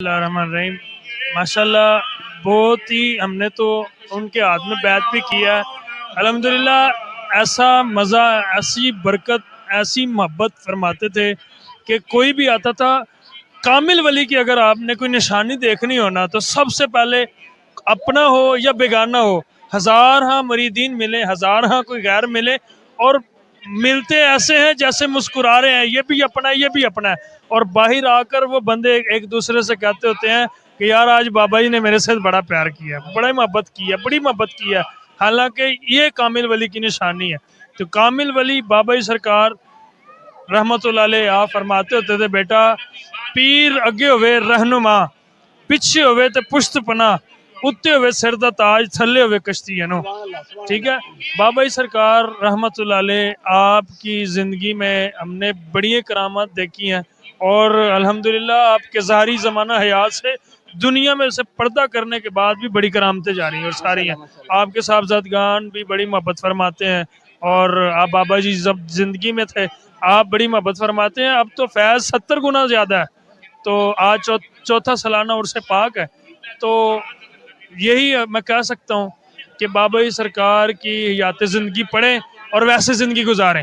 बिस्मिल्लाहिर्रहमानिर्रहीम। माशाल्लाह बहुत ही हमने तो उनके हाथ में बैत भी किया है। अल्हम्दुलिल्लाह ऐसा मज़ा, ऐसी बरकत, ऐसी मोहब्बत फरमाते थे कि कोई भी आता था। कामिल वली की अगर आपने कोई निशानी देखनी हो ना, तो सबसे पहले अपना हो या बेगाना हो, हजार हाँ मुरीदीन मिले, हजार हाँ कोई गैर मिले, और मिलते ऐसे हैं जैसे मुस्कुरा रहे हैं, ये भी अपना है, ये भी अपना है। और बाहर आकर वो बंदे एक दूसरे से कहते होते हैं कि यार आज बाबा जी ने मेरे साथ बड़ा प्यार किया, बड़ा मोहब्बत किया, बड़ी मोहब्बत किया। हालांकि ये कामिल वली की निशानी है। तो कामिल वली बाबा जी सरकार रहमतुल्लाह अलैह आप फरमाते होते थे, बेटा पीर अगे होवे रहनुमा, पिछे होवे ते पुश्त पना, उत्ते होवे सिर दा ताज, थल्ले होवे कश्ती नो। ठीक है, बाबा जी सरकार रहमतुल्लाह अलैह आपकी ज़िंदगी में हमने बड़ी करामात देखी हैं, और अल्हम्दुलिल्लाह आपके ज़ाहरी ज़माना हयात से दुनिया में से पर्दा करने के बाद भी बड़ी करामतें जारी हैं और सारी हैं। आपके साहबजादगान भी बड़ी मोहब्बत फरमाते हैं, और आप बाबा जी जब ज़िंदगी में थे आप बड़ी मोहब्बत फरमाते हैं। अब तो फैज़ 70 गुना ज़्यादा है। तो आज चौथा सालाना उर्स पाक है। तो यही मैं कह सकता हूँ कि बाबा जी सरकार की हयात ज़िंदगी पढ़ें और वैसे ज़िंदगी गुजारें।